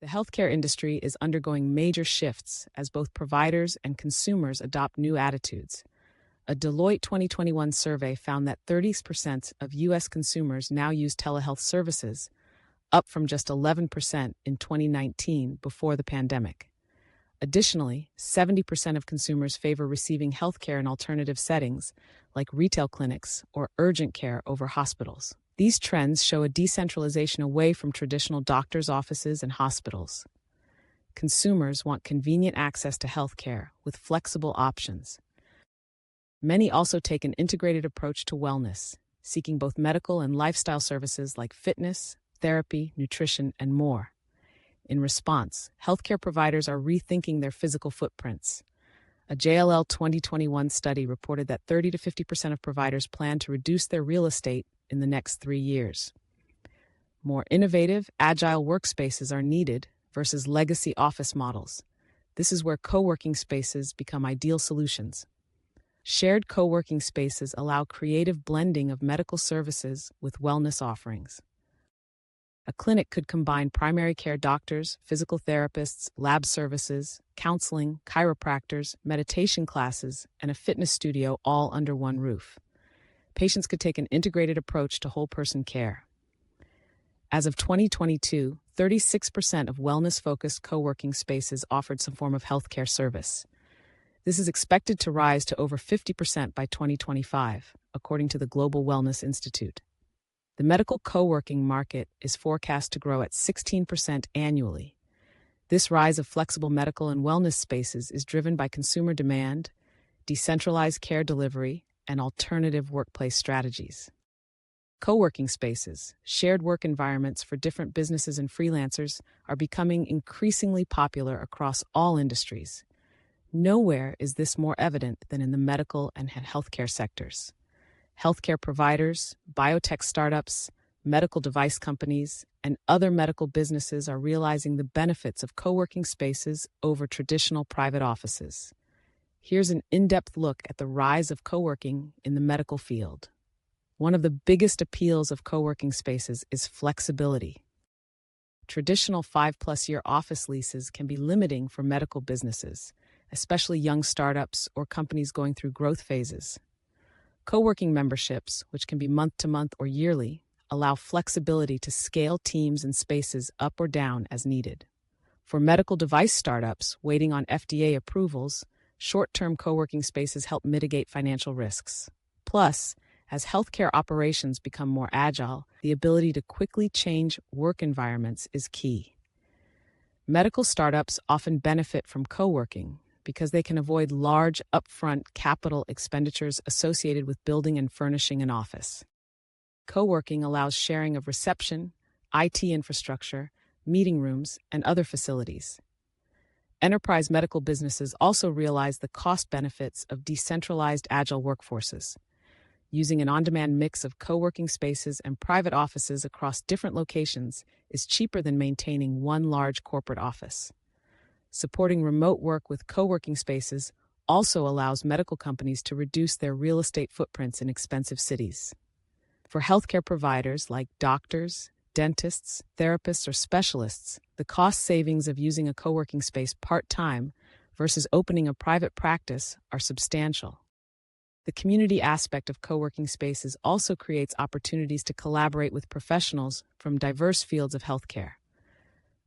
The healthcare industry is undergoing major shifts as both providers and consumers adopt new attitudes. A Deloitte 2021 survey found that 30% of U.S. consumers now use telehealth services, up from just 11% in 2019 before the pandemic. Additionally, 70% of consumers favor receiving healthcare in alternative settings, like retail clinics or urgent care over hospitals. These trends show a decentralization away from traditional doctors' offices and hospitals. Consumers want convenient access to healthcare with flexible options. Many also take an integrated approach to wellness, seeking both medical and lifestyle services like fitness, therapy, nutrition, and more. In response, healthcare providers are rethinking their physical footprints. A JLL 2021 study reported that 30 to 50% of providers plan to reduce their real estate in the next 3 years. More innovative, agile workspaces are needed versus legacy office models. This is where co-working spaces become ideal solutions. Shared co-working spaces allow creative blending of medical services with wellness offerings. A clinic could combine primary care doctors, physical therapists, lab services, counseling, chiropractors, meditation classes, and a fitness studio all under one roof. Patients could take an integrated approach to whole-person care. As of 2022, 36% of wellness-focused co-working spaces offered some form of healthcare service. This is expected to rise to over 50% by 2025, according to the Global Wellness Institute. The medical co-working market is forecast to grow at 16% annually. This rise of flexible medical and wellness spaces is driven by consumer demand, decentralized care delivery, and alternative workplace strategies. Co-working spaces, shared work environments for different businesses and freelancers, are becoming increasingly popular across all industries. Nowhere is this more evident than in the medical and healthcare sectors. Healthcare providers, biotech startups, medical device companies, and other medical businesses are realizing the benefits of co-working spaces over traditional private offices. Here's an in-depth look at the rise of co-working in the medical field. One of the biggest appeals of co-working spaces is flexibility. Traditional 5-plus-year office leases can be limiting for medical businesses, especially young startups or companies going through growth phases. Co-working memberships, which can be month-to-month or yearly, allow flexibility to scale teams and spaces up or down as needed. For medical device startups waiting on FDA approvals, short-term co-working spaces help mitigate financial risks. Plus, as healthcare operations become more agile, the ability to quickly change work environments is key. Medical startups often benefit from co-working because they can avoid large upfront capital expenditures associated with building and furnishing an office. Co-working allows sharing of reception, IT infrastructure, meeting rooms, and other facilities. Enterprise medical businesses also realize the cost benefits of decentralized agile workforces. Using an on-demand mix of co-working spaces and private offices across different locations is cheaper than maintaining one large corporate office. Supporting remote work with co-working spaces also allows medical companies to reduce their real estate footprints in expensive cities. For healthcare providers like doctors, dentists, therapists, or specialists, the cost savings of using a co-working space part-time versus opening a private practice are substantial. The community aspect of co-working spaces also creates opportunities to collaborate with professionals from diverse fields of healthcare.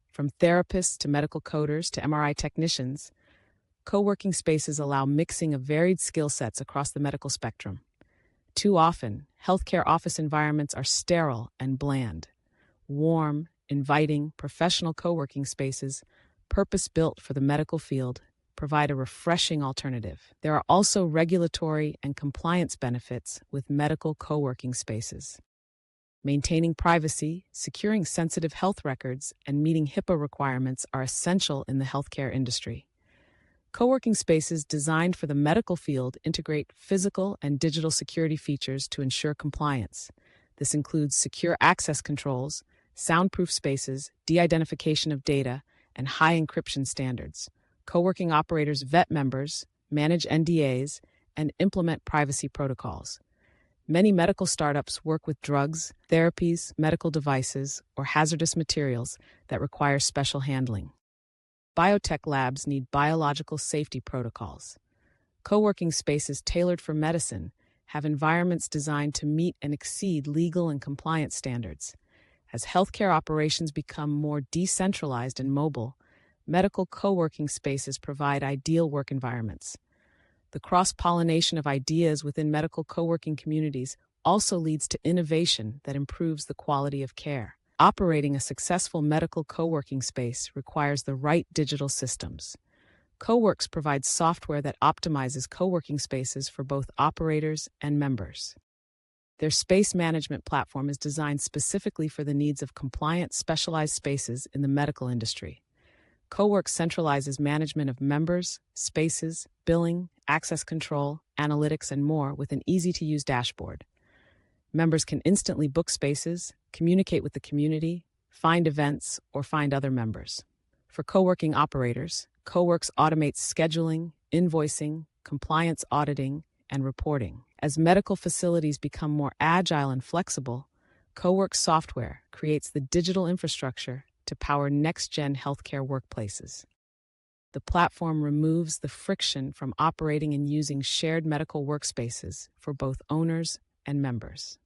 From therapists to medical coders to MRI technicians, co-working spaces allow mixing of varied skill sets across the medical spectrum. Too often, healthcare office environments are sterile and bland. Warm, inviting, professional co-working spaces, purpose-built for the medical field, provide a refreshing alternative. There are also regulatory and compliance benefits with medical co-working spaces. Maintaining privacy, securing sensitive health records, and meeting HIPAA requirements are essential in the healthcare industry. Co-working spaces designed for the medical field integrate physical and digital security features to ensure compliance. This includes secure access controls, soundproof spaces, de-identification of data, and high encryption standards. Co-working operators vet members, manage NDAs, and implement privacy protocols. Many medical startups work with drugs, therapies, medical devices, or hazardous materials that require special handling. Biotech labs need biological safety protocols. Co-working spaces tailored for medicine have environments designed to meet and exceed legal and compliance standards. As healthcare operations become more decentralized and mobile, medical co-working spaces provide ideal work environments. The cross-pollination of ideas within medical co-working communities also leads to innovation that improves the quality of care. Operating a successful medical co-working space requires the right digital systems. Coworks provides software that optimizes co-working spaces for both operators and members. Their space management platform is designed specifically for the needs of compliant, specialized spaces in the medical industry. Coworks centralizes management of members, spaces, billing, access control, analytics, and more with an easy-to-use dashboard. Members can instantly book spaces, communicate with the community, find events, or find other members. For co-working operators, Coworks automates scheduling, invoicing, compliance auditing, and reporting. As medical facilities become more agile and flexible, Coworks software creates the digital infrastructure to power next-gen healthcare workplaces. The platform removes the friction from operating and using shared medical workspaces for both owners and members.